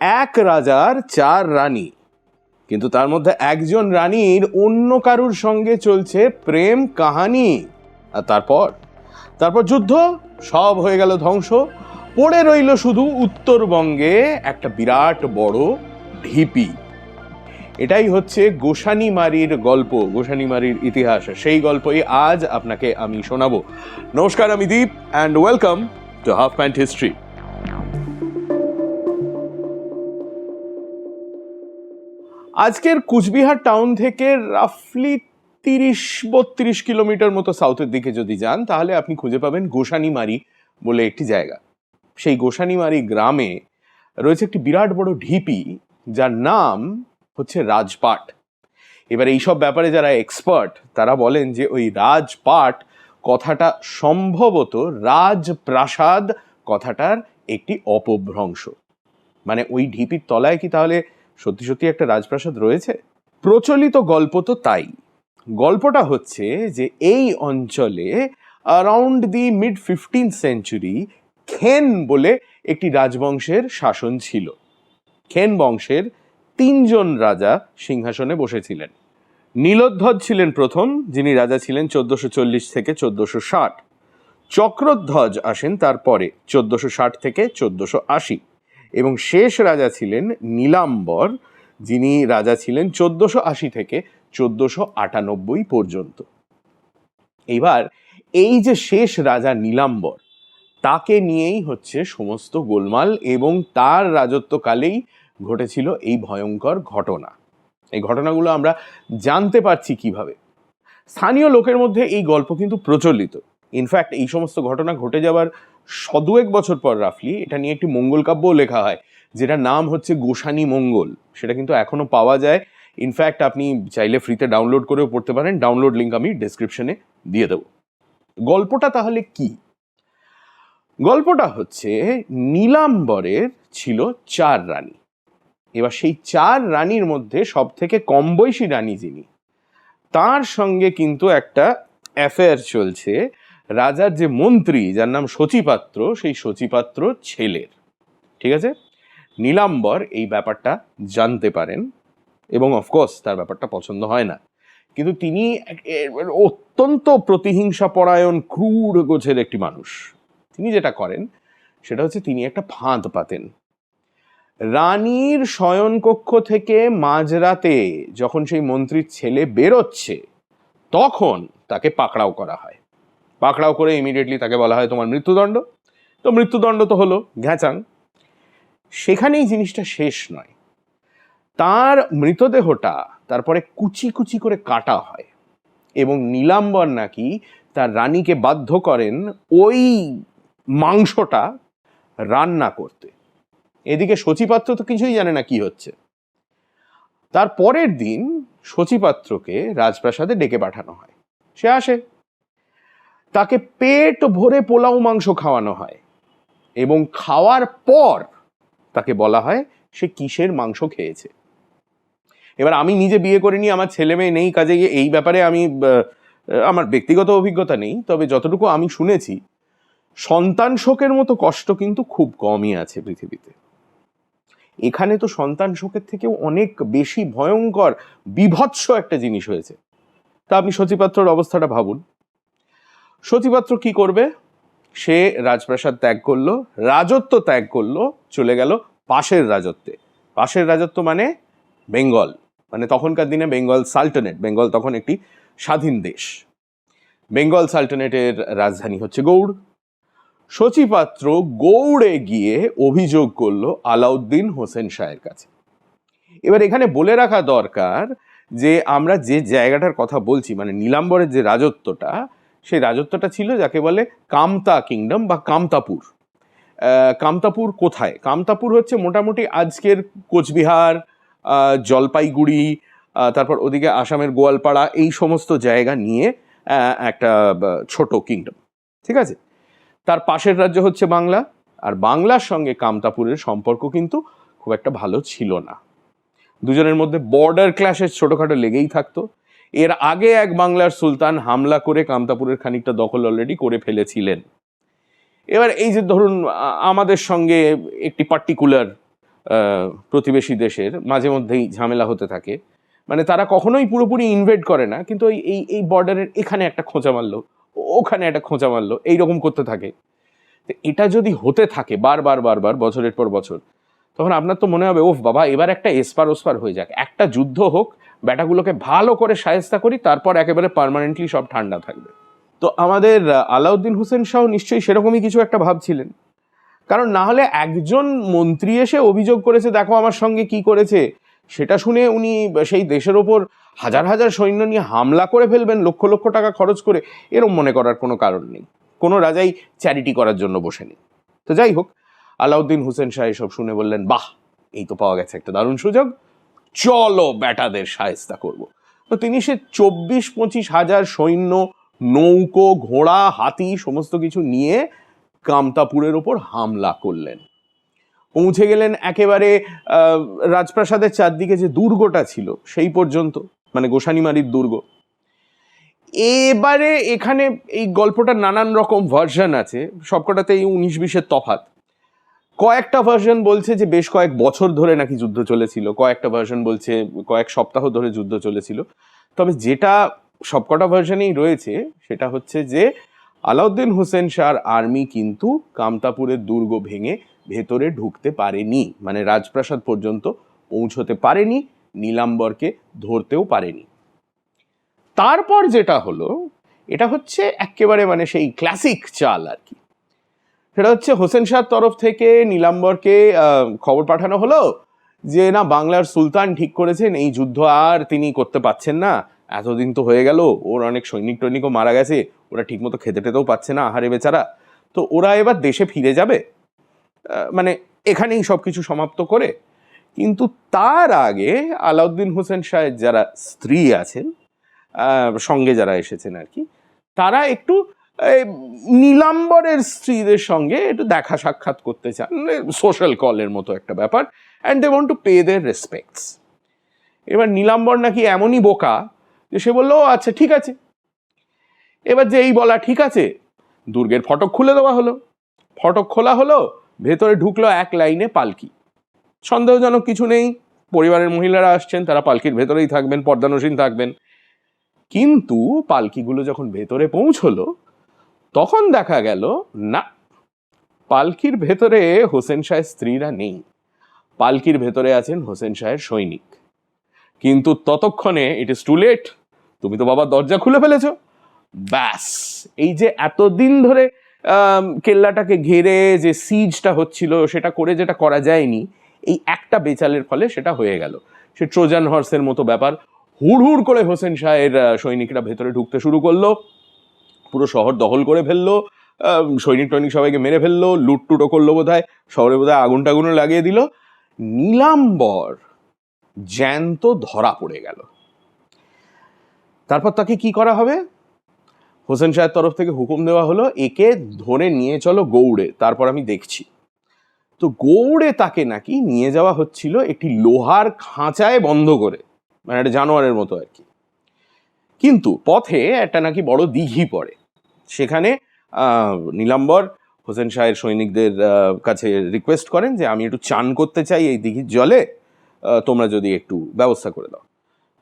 এক রাজার 4 রানী, কিন্তু তার মধ্যে একজন রানীর অন্য কারুর সঙ্গে চলছে প্রেম কাহানি। আর তারপর যুদ্ধ, সব হয়ে গেল ধ্বংস। পড়ে রইল শুধু উত্তরবঙ্গে একটা বিরাট বড় ঢিপি। এটাই হচ্ছে গোসানিমারির গল্প, গোসানিমারির ইতিহাস। সেই গল্পই আজ আপনাকে আমি শোনাবো। নমস্কার, আমি Deep and welcome to half pant history. আজকের কুচবিহার টাউন থেকে রাফলি 30-32 কিলোমিটার মতো সাউথের দিকে যদি যান, তাহলে আপনি খুঁজে পাবেন গোসানিমারি বলে একটি জায়গা। সেই গোসানিমারি গ্রামে রয়েছে একটি বিরাট বড় ঢিপি, যার নাম হচ্ছে রাজপাট। এবার এইসব ব্যাপারে যারা এক্সপার্ট তারা বলেন যে ওই রাজপাট কথাটা সম্ভবত রাজপ্রাসাদ কথাটার একটি অপভ্রংশ। মানে ওই ঢিপির তলায় কি তাহলে সত্যি সত্যি একটা রাজপ্রাসাদ রয়েছে? প্রচলিত গল্প তো তাই। গল্পটা হচ্ছে যে এই অঞ্চলে around the mid 15th century Khen বলে একটি রাজবংশের শাসন ছিল। খেন বংশের 3 জন রাজা সিংহাসনে বসেছিলেন। নীলোধ্বজ ছিলেন প্রথম, যিনি রাজা ছিলেন 1440 থেকে 1460। চক্রধ্বজ আসেন তারপরে 1460 থেকে 1480, এবং শেষ রাজা ছিলেন নীলাম্বর, যিনি রাজা ছিলেন 1480 থেকে 1498 পর্যন্ত। এইবার এই যে শেষ রাজা নীলাম্বর, তাকে নিয়েই হচ্ছে সমস্ত গোলমাল, এবং তার রাজত্বকালেই ঘটেছিল এই ভয়ঙ্কর ঘটনা। এই ঘটনাগুলো আমরা জানতে পারছি কিভাবে? স্থানীয় লোকের মধ্যে এই গল্প কিন্তু প্রচলিত। ইনফ্যাক্ট এই সমস্ত ঘটনা ঘটে যাওয়ার 100 বছর পর রাফলি এটা নিয়ে একটি মঙ্গল কাব্যও লেখা হয়, যেটার নাম হচ্ছে গোসানি মঙ্গল। সেটা কিন্তু এখনো পাওয়া যায়। ইনফ্যাক্ট আপনি চাইলে ফ্রিতে ডাউনলোড করেও পড়তে পারেন। ডাউনলোড লিঙ্ক আমি ডেসক্রিপশনে দিয়ে দেবো। গল্পটা তাহলে কি? গল্পটা হচ্ছে নীলাম্বরের ছিল 4 রানী। এবার সেই 4 রানীর মধ্যে সব থেকে কম বয়সী রানী যিনি, তার সঙ্গে কিন্তু একটা অ্যাফেয়ার চলছে রাজার যে মন্ত্রী, যার নাম শচীপাত্র, সেই শচীপাত্র ছেলের। ঠিক আছে? নীলাম্বর এই ব্যাপারটা জানতে পারেন এবং অফকোর্স তার ব্যাপারটা পছন্দ হয় না, কিন্তু তিনি অত্যন্ত প্রতিহিংসা পরায়ণ ক্রূর গোছের একটি মানুষ। তিনি যেটা করেন সেটা হচ্ছে তিনি একটা ফাঁদ পাতেন। রানীর শয়নকক্ষ থেকে মাঝরাতে যখন সেই মন্ত্রীর ছেলে বেরোচ্ছে, তখন তাকে পাকড়াও করা হয়। পাকড়াও করে ইমিডিয়েটলি তাকে বলা হয় তোমার মৃত্যুদণ্ড। তো মৃত্যুদণ্ড তো হলো ঘ্যাচাং। সেখানেই জিনিসটা শেষ নয়। তার মৃতদেহটা তারপরে কুচি কুচি করে কাটা হয়, এবং নীলাম্বর নাকি তার রানীকে বাধ্য করেন ওই মাংসটা রান্না করতে। এদিকে শচীপাত্র তো কিছুই জানে না কি হচ্ছে। তার পরের দিন শচীপাত্রকে রাজপ্রাসাদে ডেকে পাঠানো হয়। সে আসে, তাকে পেট ভরে পোলাও মাংস খাওয়ানো হয়, এবং খাওয়ার পর তাকে বলা হয় সে কিসের মাংস খেয়েছে। এবার আমি নিজে বিয়ে করিনি, আমার ছেলে মেয়ে নেই, কাজে এই ব্যাপারে আমার ব্যক্তিগত অভিজ্ঞতা নেই। তবে যতটুকু আমি শুনেছি, সন্তান শোকের মতো কষ্ট কিন্তু খুব কমই আছে পৃথিবীতে। এখানে তো সন্তান শোকের থেকেও অনেক বেশি ভয়ঙ্কর বিভৎস একটা জিনিস হয়েছে। তা আপনি শচীপাত্রর অবস্থাটা ভাবুন। শচীপাত্র কি করবে? সে রাজপ্রাসাদ ত্যাগ করলো, রাজত্ব ত্যাগ করলো, চলে গেল পাশের রাজত্বে। পাশের রাজত্ব মানে বেঙ্গল, মানে তখনকার দিনে বেঙ্গল সালটানেট। বেঙ্গল তখন একটি স্বাধীন দেশ। বেঙ্গল সালটানেটের রাজধানী হচ্ছে গৌড়। শচীপাত্র গৌড়ে গিয়ে অভিযোগ করলো আলাউদ্দিন হোসেন শাহের কাছে। এবার এখানে বলে রাখা দরকার যে আমরা যে জায়গাটার কথা বলছি, মানে নীলাম্বরের যে রাজত্বটা, সেই রাজত্বটা ছিল যাকে বলে কামতা কিংডম বা কামতাপুর। কামতাপুর কোথায়? কামতাপুর হচ্ছে মোটামুটি আজকের কোচবিহার, জলপাইগুড়ি, তারপর ওদিকে আসামের গোয়ালপাড়া, এই সমস্ত জায়গা নিয়ে একটা ছোট কিংডম। ঠিক আছে? তার পাশের রাজ্য হচ্ছে বাংলা, আর বাংলার সঙ্গে কামতাপুরের সম্পর্ক কিন্তু খুব একটা ভালো ছিল না। দুজনের মধ্যে বর্ডার ক্ল্যাশের ছোটখাটো লেগেই থাকতো। এর আগে এক বাংলার সুলতান হামলা করে কামতাপুরের খানিকটা দখল অলরেডি করে ফেলেছিলেন। এবার এই যে ধরুন আমাদের সঙ্গে একটি পার্টিকুলার প্রতিবেশী দেশের মাঝে মধ্যেই ঝামেলা হতে থাকে, মানে তারা কখনোই পুরোপুরি ইনভেড করে না, কিন্তু এই বর্ডারের এখানে একটা খোঁচা মারলো, ওখানে একটা খোঁচা মারলো, এইরকম করতে থাকে। তো এটা যদি হতে থাকে বারবার বারবার বছরের পর বছর, তখন আপনার তো মনে হবে ওফ বাবা, এবার একটা এসপার ওসপার হয়ে যাক, একটা যুদ্ধ হোক, ব্যাটাগুলোকে ভালো করে শায়েস্তা করি, তারপর একেবারে পার্মানেন্টলি সব ঠান্ডা থাকবে। তো আমাদের আলাউদ্দিন হোসেন শাহ নিশ্চয়ই সেরকমই কিছু একটা ভাবছিলেন, কারণ না হলে একজন মন্ত্রী এসে অভিযোগ করেছে দেখো আমার সঙ্গে কি করেছে, সেটা শুনে উনি সেই দেশের ওপর হাজার হাজার সৈন্য নিয়ে হামলা করে ফেলবেন লক্ষ লক্ষ টাকা খরচ করে, এরম মনে করার কোনো কারণ নেই। কোনো রাজাই চ্যারিটি করার জন্য বসেনি। তো যাই হোক, আলাউদ্দিন হোসেন শাহ এসব শুনে বললেন বাহ, এই তো পাওয়া গেছে একটা দারুণ সুযোগ, চলো ব্যাটাদের শায়েস্তা করব। তো তিনি সে 24-25 হাজার সৈন্য, নৌকো, ঘোড়া, হাতি সমস্ত কিছু নিয়ে কামতাপুরের ওপর হামলা করলেন। পৌঁছে গেলেন একেবারে রাজপ্রাসাদের চারদিকে যে দুর্গটা ছিল সেই পর্যন্ত, মানে গোসানিমারির দুর্গ। এবারে এখানে এই গল্পটার নানান রকম ভার্সন আছে, সবকটাতেই 19-20-এর তফাৎ। কয়েকটা ভার্সন বলছে যে বেশ কয়েক বছর ধরে নাকি যুদ্ধ চলেছিল, কয়েকটা ভার্সন বলছে কয়েক সপ্তাহ ধরে যুদ্ধ চলেছিল। তবে যেটা সবকটা ভার্সনেই রয়েছে সেটা হচ্ছে যে আলাউদ্দিন হোসেন শাহর আর্মি কিন্তু কামতাপুরের দুর্গ ভেঙে ভেতরে ঢুকতে পারেনি, মানে রাজপ্রাসাদ পর্যন্ত পৌঁছতে পারেনি, নীলাম্বরকে ধরতেও পারেনি। তারপর যেটা হলো এটা হচ্ছে একেবারে মানে সেই ক্লাসিক চাল আর কি। সেটা হচ্ছে হোসেন শাহর তরফ থেকে নীলাম্বরকে খবর পাঠানো হলো যে না, বাংলার সুলতান ঠিক করেছেন এই যুদ্ধ আর তিনি করতে পারছেন না, এতদিন তো হয়ে গেল, ওর অনেক সৈনিক টৈনিকও মারা গেছে, ওরা ঠিকমতো খেতে টেতেও পাচ্ছে না, আহারে বেচারা, তো ওরা এবার দেশে ফিরে যাবে, মানে এখানেই সব কিছু সমাপ্ত করে। কিন্তু তার আগে আলাউদ্দিন হোসেন শাহের যারা স্ত্রী আছেন, সঙ্গে যারা এসেছেন আর কি, তারা একটু নীলাম্বরের স্ত্রীদের সঙ্গে একটু দেখা সাক্ষাৎ করতে চান, সোশ্যাল কলের মতো একটা ব্যাপার, and they want to pay their respects. এবার নীলাম্বর নাকি এমনই বোকা যে সে বললো আচ্ছা ঠিক আছে। এবার যে এই বলা ঠিক আছে, দুর্গের ফটক খুলে দেওয়া হলো, ফটক খোলা হলো, ভেতরে ঢুকলো এক লাইনে পালকি, সন্দেহজনক কিছু নেই, পরিবারের মহিলারা আসছেন, তারা পালকির ভেতরেই থাকবেন, পর্দানসীন থাকবেন। কিন্তু পালকিগুলো যখন ভেতরে পৌঁছলো তখন দেখা গেল না, পালকির ভেতরে হোসেন শাহের স্ত্রীরা নেই, পালকির ভেতরে আছেন হোসেন শাহের সৈনিক। কিন্তু ততক্ষণে ইট ইজ টু লেট, তুমি তো বাবা দরজা খুলে ফেলেছ। ব্যাস, এই যে এতদিন ধরে কেল্লাটাকে ঘিরে যে সিজটা হচ্ছিল সেটা করে যেটা করা যায়নি, এই একটা বেচালের ফলে সেটা হয়ে গেল। সে ট্রোজান হর্সের মতো ব্যাপার, হুড় হুড় করে হোসেন শাহের সৈনিকরা ভেতরে ঢুকতে শুরু করলো, পুরো শহর দখল করে ফেললো, সৈনিক টৈনিক সবাইকে মেরে ফেললো, লুটটুটো করলো, বোধহয় শহরে বোধহয় আগুন টাগুনও লাগিয়ে দিল। নীলাম্বর জ্যান্ত ধরা পড়ে গেল। তারপর তাকে কি করা হবে? হোসেন শাহের তরফ থেকে হুকুম দেওয়া হলো একে ধরে নিয়ে চলো গৌড়ে, তারপর আমি দেখছি। তো গৌড়ে তাকে নাকি নিয়ে যাওয়া হচ্ছিল একটি লোহার খাঁচায় বন্ধ করে, মানে একটা জানোয়ারের মতো আর কি। কিন্তু পথে একটা নাকি বড় দিঘি পড়ে, সেখানে নীলাম্বর হোসেন শাহের সৈনিকদের কাছে রিকোয়েস্ট করেন যে আমি একটু চান করতে চাই এই দিঘির জলে, তোমরা যদি একটু ব্যবস্থা করে দাও।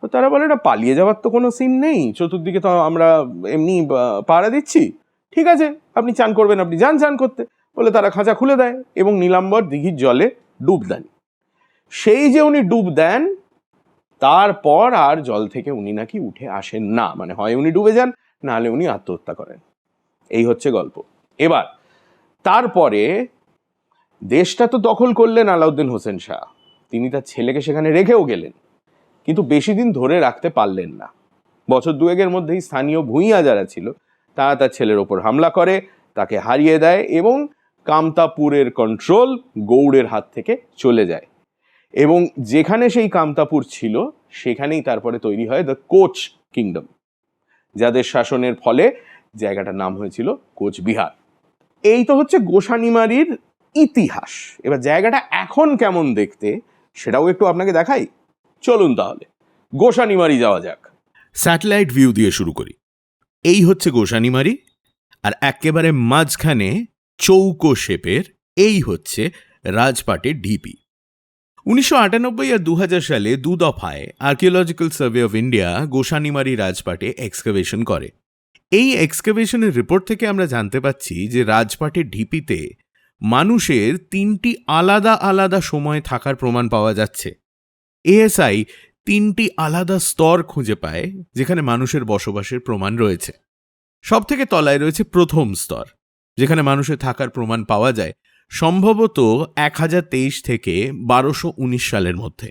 তো তারা বলে এটা পালিয়ে যাওয়ার তো কোনো সিন নেই, চতুর্দিকে তো আমরা এমনি পাহারা দিচ্ছি, ঠিক আছে আপনি চান করবেন, আপনি যান চান করতে। বলে তারা খাঁচা খুলে দেয় এবং নীলাম্বর দিঘির জলে ডুব দেন। সেই যে উনি ডুব দেন, তারপর আর জল থেকে উনি নাকি উঠে আসেন না, মানে হয় উনি ডুবে যান, না হলে উনি আত্মহত্যা করেন। এই হচ্ছে গল্প। এবার তারপরে দেশটা তো দখল করলেন আলাউদ্দিন হোসেন শাহ, তিনি তার ছেলেকে সেখানে রেখেও গেলেন, কিন্তু বেশি দিন ধরে রাখতে পারলেন না। বছর দুয়েকের মধ্যেই স্থানীয় ভূঁইয়া যারা ছিল তারা তার ছেলের ওপর হামলা করে, তাকে হারিয়ে দেয় এবং কামতাপুরের কন্ট্রোল গৌড়ের হাত থেকে চলে যায়। এবং যেখানে সেই কামতাপুর ছিল সেখানেই তারপরে তৈরি হয় দ্য কোচ কিংডম, যাদের শাসনের ফলে জায়গাটার নাম হয়েছিল কোচবিহার। এই তো হচ্ছে গোসানিমারির ইতিহাস। এবার জায়গাটা এখন কেমন দেখতে সেটাও একটু আপনাকে দেখাই, চলুন তাহলে গোসানিমারি যাওয়া যাক। স্যাটেলাইট ভিউ দিয়ে শুরু করি। এই হচ্ছে গোসানিমারি, আর একেবারে মাঝখানে চৌকো শেপের এই হচ্ছে রাজপাটের ঢিপি। 1998 আর 2000 সালে দু দফায় archaeological survey of India Gosanimari রাজপাটে এক্সকাভেশন করে। এই এক্সকাভেশনের রিপোর্ট থেকে আমরা জানতে পাচ্ছি যে রাজপাটের ঢিপিতে মানুষের 3টি আলাদা আলাদা সময় থাকার প্রমাণ পাওয়া যাচ্ছে। এএসআই 3টি আলাদা স্তর খুঁজে পায় যেখানে মানুষের বসবাসের প্রমাণ রয়েছে। সব থেকে তলায় রয়েছে প্রথম স্তর, যেখানে মানুষের থাকার প্রমাণ পাওয়া যায় সম্ভবত 1023 থেকে 1219 সালের মধ্যে,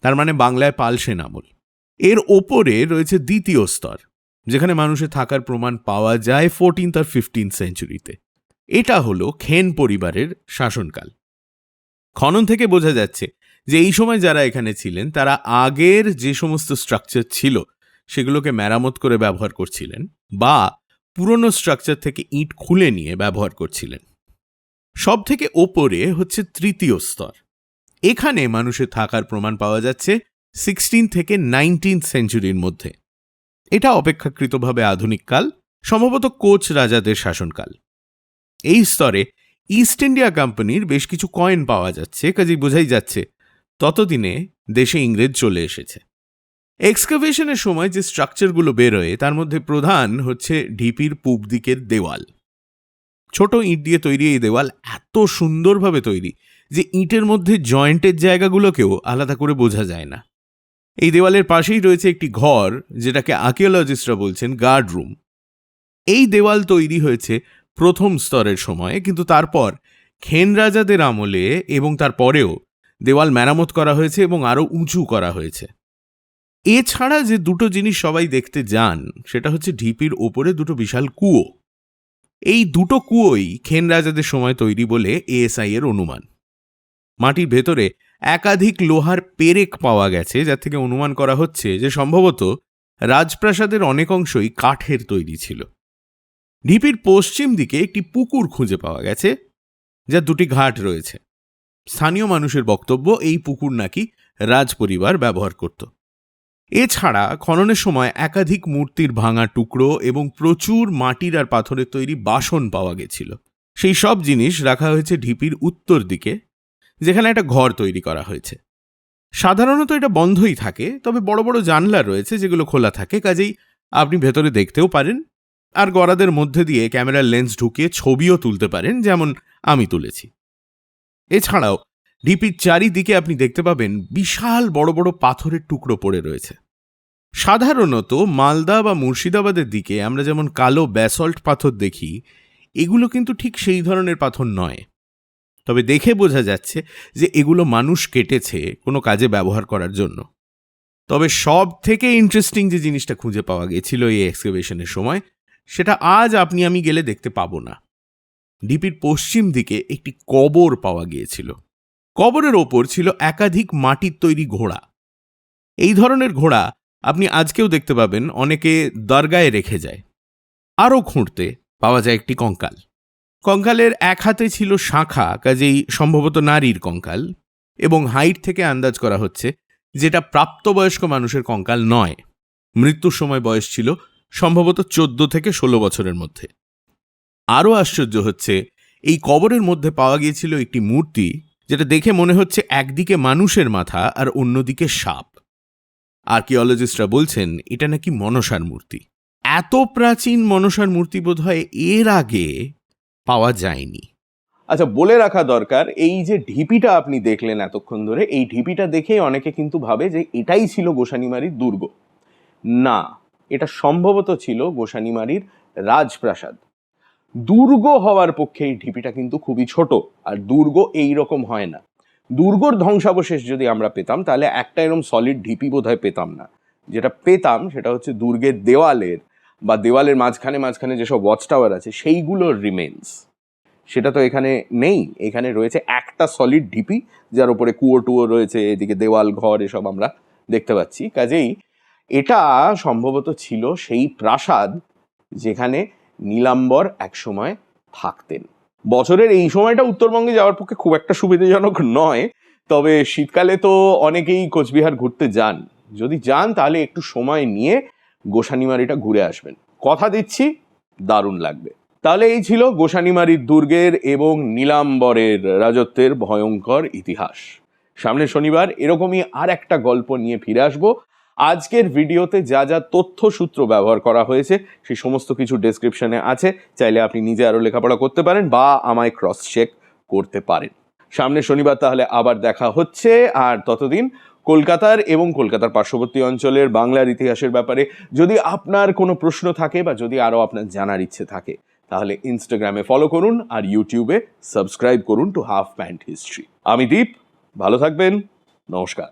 তার মানে বাংলায় পাল সেন আমল। এর ওপরে রয়েছে দ্বিতীয় স্তর, যেখানে মানুষের থাকার প্রমাণ পাওয়া যায় 14th আর 15th সেঞ্চুরিতে। এটা হলো খেন পরিবারের শাসনকাল। খনন থেকে বোঝা যাচ্ছে যে এই সময় যারা এখানে ছিলেন তারা আগের যে সমস্ত স্ট্রাকচার ছিল সেগুলোকে মেরামত করে ব্যবহার করছিলেন, বা পুরনো স্ট্রাকচার থেকে ইট খুলে নিয়ে ব্যবহার করছিলেন। সব থেকে ওপরে হচ্ছে তৃতীয় স্তর। এখানে মানুষের থাকার প্রমাণ পাওয়া যাচ্ছে 16 থেকে 19th সেঞ্চুরির মধ্যে। এটা অপেক্ষাকৃতভাবে আধুনিক কাল, সম্ভবত কোচ রাজাদের শাসনকাল। এই স্তরে ইস্ট ইন্ডিয়া কোম্পানির বেশ কিছু কয়েন পাওয়া যাচ্ছে, কাজেই বোঝাই যাচ্ছে ততদিনে দেশে ইংরেজ চলে এসেছে। এক্সকাভেশনের সময় যে স্ট্রাকচারগুলো বেরোয় তার মধ্যে প্রধান হচ্ছে ঢিপির পূব দিকের দেওয়াল। ছোট ইট দিয়ে তৈরি এই দেওয়াল এত সুন্দরভাবে তৈরি যে ইটের মধ্যে জয়েন্টের জায়গাগুলোকেও আলাদা করে বোঝা যায় না। এই দেওয়ালের পাশেই রয়েছে একটি ঘর, যেটাকে আর্কিওলজিস্টরা বলছেন গার্ড রুম। এই দেওয়াল তৈরি হয়েছে প্রথম স্তরের সময়ে, কিন্তু তারপর খেন রাজাদের আমলে এবং তারপরেও দেওয়াল মেরামত করা হয়েছে এবং আরও উঁচু করা হয়েছে। এছাড়া যে দুটো জিনিস সবাই দেখতে যান সেটা হচ্ছে ঢিপির ওপরে দুটো বিশাল কুয়ো। এই দুটো কুয়োই খেন রাজাদের সময় তৈরি বলে এএসআই এর অনুমান। মাটির ভেতরে একাধিক লোহার পেরেক পাওয়া গেছে, যার থেকে অনুমান করা হচ্ছে যে সম্ভবত রাজপ্রাসাদের অনেক অংশই কাঠের তৈরি ছিল। ঢিপির পশ্চিম দিকে একটি পুকুর খুঁজে পাওয়া গেছে, যার দুটি ঘাট রয়েছে। স্থানীয় মানুষের বক্তব্য এই পুকুর নাকি রাজপরিবার ব্যবহার করত। এছাড়া খননের সময় একাধিক মূর্তির ভাঙা টুকরো এবং প্রচুর মাটির আর পাথরের তৈরি বাসন পাওয়া গেছিল। সেই সব জিনিস রাখা হয়েছে ঢিপির উত্তর দিকে, যেখানে একটা ঘর তৈরি করা হয়েছে। সাধারণত এটা বন্ধই থাকে, তবে বড় বড় জানলা রয়েছে যেগুলো খোলা থাকে, কাজেই আপনি ভেতরে দেখতেও পারেন আর গড়াদের মধ্যে দিয়ে ক্যামেরার লেন্স ঢুকিয়ে ছবিও তুলতে পারেন, যেমন আমি তুলেছি। এছাড়াও ঢিপির চারিদিকে আপনি দেখতে পাবেন বিশাল বড় বড় পাথরের টুকরো পড়ে রয়েছে। সাধারণত মালদা বা মুর্শিদাবাদের দিকে আমরা যেমন কালো ব্যাসল্ট পাথর দেখি, এগুলো কিন্তু ঠিক সেই ধরনের পাথর নয়। তবে দেখে বোঝা যাচ্ছে যে এগুলো মানুষ কেটেছে কোনো কাজে ব্যবহার করার জন্য। তবে সব থেকে ইন্টারেস্টিং যে জিনিসটা খুঁজে পাওয়া গেছিল এই এক্সকাভেশনের সময়, সেটা আজ আপনি আমি গেলে দেখতে পাবো না। ঢিপির পশ্চিম দিকে একটি কবর পাওয়া গিয়েছিল। কবরের ওপর ছিল একাধিক মাটির তৈরি ঘোড়া। এই ধরনের ঘোড়া আপনি আজকেও দেখতে পাবেন, অনেকে দরগায় রেখে যায়। আরও খুঁড়তে পাওয়া যায় একটি কঙ্কাল। কঙ্কালের এক হাতে ছিল শাঁখা, কাজেই সম্ভবত নারীর কঙ্কাল, এবং হাইট থেকে আন্দাজ করা হচ্ছে যেটা প্রাপ্তবয়স্ক মানুষের কঙ্কাল নয়। মৃত্যুর সময় বয়স ছিল সম্ভবত 14 থেকে 16 বছরের মধ্যে। আরও আশ্চর্য হচ্ছে, এই কবরের মধ্যে পাওয়া গিয়েছিল একটি মূর্তি, যেটা দেখে মনে হচ্ছে একদিকে মানুষের মাথা আর অন্যদিকে সাপ। আর্কিওলজিস্টরা বলছেন এটা নাকি মনসার মূর্তি। এত প্রাচীন মনসার মূর্তি বোধহয় এর আগে পাওয়া যায়নি। আচ্ছা, বলে রাখা দরকার, এই যে ঢিপিটা আপনি দেখলেন এতক্ষণ ধরে, এই ঢিপিটা দেখেই অনেকে কিন্তু ভাবে যে এটাই ছিল গোসানিমারির দুর্গ। না, এটা সম্ভবত ছিল গোসানিমারির রাজপ্রাসাদ। দুর্গ হওয়ার পক্ষে এই ঢিপিটা কিন্তু খুবই ছোট, আর দুর্গ এই রকম হয় না। দুর্গর ধ্বংসাবশেষ যদি আমরা পেতাম তাহলে একটা এরকম সলিড ঢিপি বোধহয় পেতাম না। যেটা পেতাম সেটা হচ্ছে দুর্গের দেওয়ালের বা দেওয়ালের মাঝখানে মাঝখানে যেসব ওয়াচ টাওয়ার আছে সেইগুলোর রিমেন্স। সেটা তো এখানে নেই। এখানে রয়েছে একটা সলিড ঢিপি, যার উপরে কুয়ো টুয়ো রয়েছে, এদিকে দেওয়াল ঘর এসব আমরা দেখতে পাচ্ছি। কাজেই এটা সম্ভবত ছিল সেই প্রাসাদ যেখানে নীলাম্বর একসময় থাকতেন। বছরের এই সময়টা উত্তরবঙ্গে যাওয়ার পক্ষে খুব একটা সুবিধাজনক নয়, তবে শীতকালে তো অনেকেই কোচবিহার ঘুরতে যান। যদি যান তাহলে একটু সময় নিয়ে গোসানিমারিটা ঘুরে আসবেন, কথা দিচ্ছি দারুণ লাগবে। তাহলে এই ছিল গোসানিমারির দুর্গের এবং নীলাম্বরের রাজত্বের ভয়ঙ্কর ইতিহাস। সামনের শনিবার এরকমই আর একটা গল্প নিয়ে ফিরে আসবো। আজকের ভিডিওতে যা যা তথ্যসূত্র ব্যবহার করা হয়েছে সেই সমস্ত কিছু ডেসক্রিপশনে আছে, চাইলে আপনি নিজে আরও লেখাপড়া করতে পারেন বা আমায় ক্রস চেক করতে পারেন। সামনের শনিবার তাহলে আবার দেখা হচ্ছে, আর ততদিন কলকাতার এবং কলকাতার পার্শ্ববর্তী অঞ্চলের বাংলার ইতিহাসের ব্যাপারে যদি আপনার কোনো প্রশ্ন থাকে বা যদি আরও আপনার জানার ইচ্ছে থাকে, তাহলে ইনস্টাগ্রামে ফলো করুন আর ইউটিউবে সাবস্ক্রাইব করুন টু হাফ প্যান্ট হিস্ট্রি। আমি দীপ, ভালো থাকবেন, নমস্কার।